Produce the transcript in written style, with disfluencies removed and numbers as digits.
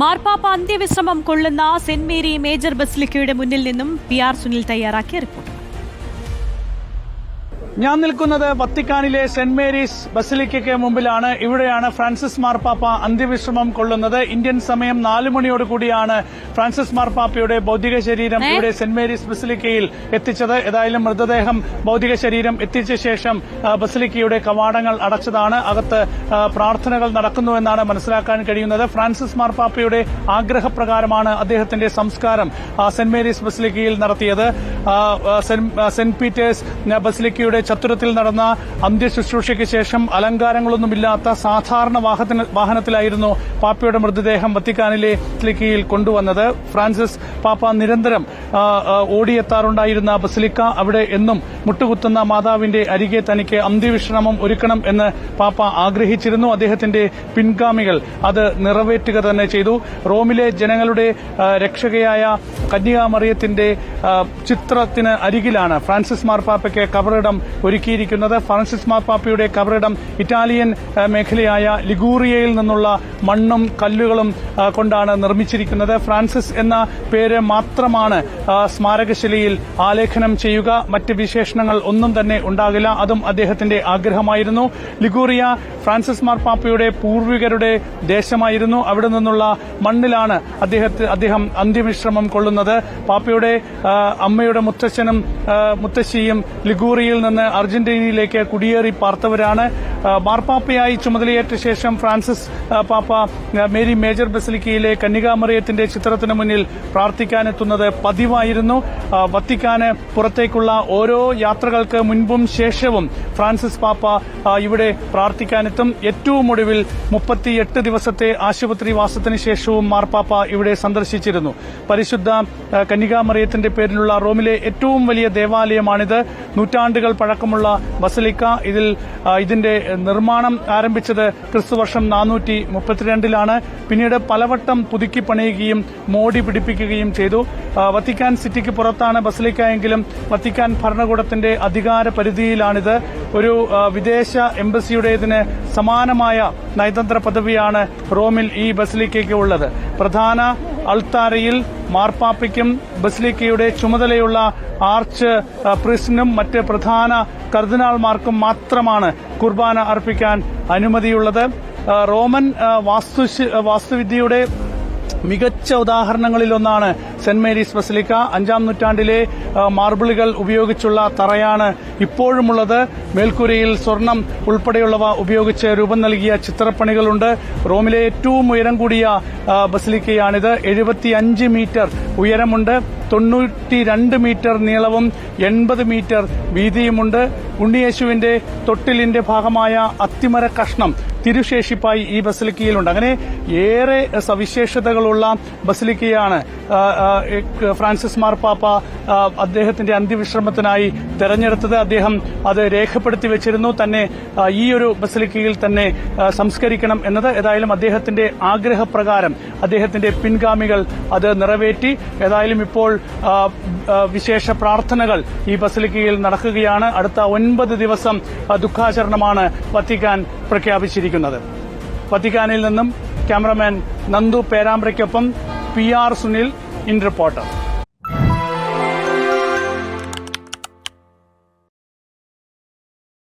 മാർപ്പാപ്പ അന്ത്യവിശ്രമം കൊള്ളുന്ന സെന്റ് മേരി മേജർ ബസിലിക്കയുടെ മുന്നിൽ നിന്നും PR സുനിൽ തയ്യാറാക്കിയ റിപ്പോർട്ട്. ഞാൻ നിൽക്കുന്നത് വത്തിക്കാനിലെ സെന്റ് മേരീസ് ബസിലിക്കയ്ക്ക് മുമ്പിലാണ്. ഇവിടെയാണ് ഫ്രാൻസിസ് മാർപ്പാപ്പ അന്ത്യവിശ്രമം കൊള്ളുന്നത്. ഇന്ത്യൻ സമയം 4 മണിയോടുകൂടിയാണ് ഫ്രാൻസിസ് മാർപ്പാപ്പയുടെ ഭൌതിക ശരീരം ഇവിടെ സെന്റ് മേരീസ് ബസിലിക്കയിൽ എത്തിച്ചത്. ഏതായാലും മൃതദേഹം ഭൌതിക ശരീരം എത്തിച്ച ശേഷം ബസിലിക്കയുടെ കവാടങ്ങൾ അടച്ചതാണ്. അകത്ത് പ്രാർത്ഥനകൾ നടക്കുന്നുവെന്നാണ് മനസ്സിലാക്കാൻ കഴിയുന്നത്. ഫ്രാൻസിസ് മാർപ്പാപ്പയുടെ ആഗ്രഹപ്രകാരമാണ് അദ്ദേഹത്തിന്റെ സംസ്കാരം സെന്റ് മേരീസ് ബസിലിക്കയിൽ നടത്തിയത്. സെന്റ് പീറ്റേഴ്സ് ബസിലിക്കയുടെ ചത്തുരത്തിൽ നടന്ന അന്ത്യശുശ്രൂഷയ്ക്ക് ശേഷം അലങ്കാരങ്ങളൊന്നുമില്ലാത്ത സാധാരണ വാഹനത്തിലായിരുന്നു പാപ്പയുടെ മൃതദേഹം വത്തിക്കാനിലെ ബസിലിക്കയിൽ കൊണ്ടുവന്നത്. ഫ്രാൻസിസ് പാപ്പ നിരന്തരം ഓടിയെത്താറുണ്ടായിരുന്ന ബസിലിക്ക, അവിടെ എന്നും മുട്ടുകുത്തുന്ന മാതാവിന്റെ അരികെ തനിക്ക് അന്ത്യവിശ്രമം ഒരുക്കണം എന്ന് പാപ്പ ആഗ്രഹിച്ചിരുന്നു. അദ്ദേഹത്തിന്റെ പിൻഗാമികൾ അത് നിറവേറ്റുക തന്നെ ചെയ്തു. റോമിലെ ജനങ്ങളുടെ രക്ഷകയായ കന്യകാമറിയത്തിന്റെ ചിത്രത്തിന് അരികിലാണ് ഫ്രാൻസിസ് മാർപ്പാപ്പയ്ക്ക് കബറിടം ഒരുക്കിയിരിക്കുന്നത്. ഫ്രാൻസിസ് മാർപ്പാപ്പയുടെ കബറിടം ഇറ്റാലിയൻ മേഖലയായ ലിഗൂറിയയിൽ നിന്നുള്ള മണ്ണും കല്ലുകളും കൊണ്ടാണ് നിർമ്മിച്ചിരിക്കുന്നത്. ഫ്രാൻസിസ് എന്ന പേര് മാത്രമാണ് സ്മാരകശിലയിൽ ആലേഖനം ചെയ്യുക. മറ്റ് വിശേഷണങ്ങൾ ഒന്നും തന്നെ ഉണ്ടാകില്ല. അതും അദ്ദേഹത്തിന്റെ ആഗ്രഹമായിരുന്നു. ലിഗൂറിയ ഫ്രാൻസിസ് മാർപ്പാപ്പയുടെ പൂർവികരുടെ ദേശമായിരുന്നു. അവിടെ നിന്നുള്ള മണ്ണിലാണ് അദ്ദേഹം അന്ത്യവിശ്രമം കൊള്ളുന്നത്. പാപ്പയുടെ അമ്മയുടെ മുത്തച്ഛനും മുത്തശ്ശിയും ലിഗൂറിയയിൽ നിന്ന് അർജന്റീനയിലേക്ക് കുടിയേറി പാർത്തവരാണ്. മാർപ്പാപ്പയായി ചുമതലയേറ്റ ശേഷം ഫ്രാൻസിസ് പാപ്പ മേരി മേജർ ബസിലിക്കയിലെ കന്യകാമറിയത്തിന്റെ ചിത്രത്തിന് മുന്നിൽ പ്രാർത്ഥിക്കാനെത്തുന്നത് പതിവായിരുന്നു. വത്തിക്കാന് പുറത്തേക്കുള്ള ഓരോ യാത്രകൾക്ക് മുൻപും ശേഷവും ഫ്രാൻസിസ് പാപ്പ ഇവിടെ പ്രാർത്ഥിക്കാനെത്തും. ഏറ്റവും ഒടുവിൽ 38 ദിവസത്തെ ആശുപത്രിവാസത്തിന് ശേഷവും മാർപ്പാപ്പ ഇവിടെ സന്ദർശിച്ചിരുന്നു. പരിശുദ്ധ കന്യകാമറിയത്തിന്റെ പേരിലുള്ള റോമിലെ ഏറ്റവും വലിയ ദേവാലയമാണിത്. നൂറ്റാണ്ടുകൾ പഴക്കമുള്ള ബസിലിക്ക. ഇതിന്റെ നിർമ്മാണം ആരംഭിച്ചത് ക്രിസ്തുവർഷം 432-ലാണ്. പിന്നീട് പലവട്ടം പുതുക്കി പണിയുകയും മോടി പിടിപ്പിക്കുകയും ചെയ്തു. വത്തിക്കാൻ സിറ്റിക്ക് പുറത്താണ് ബസിലിക്ക എങ്കിലും വത്തിക്കാൻ ഭരണകൂടത്തിന്റെ അധികാര പരിധിയിലാണിത്. ഒരു വിദേശ എംബസിയുടേതിന് സമാനമായ നയതന്ത്ര പദവിയാണ് റോമിൽ ഈ ബസിലിക്കയ്ക്ക് ഉള്ളത്. പ്രധാന അൾത്താരയിൽ മാർപ്പാപ്പയ്ക്കും ബസിലിക്കയുടെ ചുമതലയുള്ള ആർച്ച് പ്രീസ്റ്റിനും മറ്റ് പ്രധാന കർദിനാൾമാർക്കും മാത്രമാണ് കുർബാന അർപ്പിക്കാൻ അനുമതിയുള്ളത്. റോമൻ വാസ്തുവിദ്യയുടെ മികച്ച ഉദാഹരണങ്ങളിലൊന്നാണ് സെന്റ് മേരീസ് ബസിലിക്ക. 5-ാം നൂറ്റാണ്ടിലെ മാർബിളുകൾ ഉപയോഗിച്ചുള്ള തറയാണ് ഇപ്പോഴുമുള്ളത്. മേൽക്കൂരയിൽ സ്വർണം ഉൾപ്പെടെയുള്ളവ ഉപയോഗിച്ച് രൂപം നൽകിയ ചിത്രപ്പണികളുണ്ട്. റോമിലെ ഏറ്റവും ഉയരം കൂടിയ ബസിലിക്കയാണിത്. 75 മീറ്റർ ഉയരമുണ്ട്. 92 മീറ്റർ നീളവും 80 മീറ്റർ വീതിയുമുണ്ട്. ഉണ്ണിയേശുവിന്റെ തൊട്ടിലിന്റെ ഭാഗമായ അത്തിമര കഷ്ണം തിരുശേഷിപ്പായി ഈ ബസിലിക്കയിലുണ്ട്. അങ്ങനെ ഏറെ സവിശേഷതകളുള്ള ബസിലിക്കയാണ് ഫ്രാൻസിസ് മാർപ്പാപ്പ അദ്ദേഹത്തിന്റെ അന്ത്യവിശ്രമത്തിനായി തെരഞ്ഞെടുത്തത്. അദ്ദേഹം അത് രേഖപ്പെടുത്തി വെച്ചിരുന്നു. തന്നെ ഈ ഒരു ബസിലിക്കയിൽ തന്നെ സംസ്കരിക്കണം എന്നത്. ഏതായാലും അദ്ദേഹത്തിന്റെ ആഗ്രഹപ്രകാരം അദ്ദേഹത്തിന്റെ പിൻഗാമികൾ അത് നിറവേറ്റി. ഏതായാലും ഇപ്പോൾ വിശേഷ പ്രാർത്ഥനകൾ ഈ ബസിലിക്കയിൽ നടക്കുകയാണ്. അടുത്ത 9 ദിവസം ദുഃഖാചരണമാണ് വത്തിക്കാൻ പ്രഖ്യാപിച്ചിരിക്കുന്നത്. വത്തിക്കാനിൽ നിന്നും ക്യാമറമാൻ നന്ദു പേരാമ്പ്രയ്ക്കൊപ്പം PR സുനിൽ, ഇൻ റിപ്പോർട്ടർ.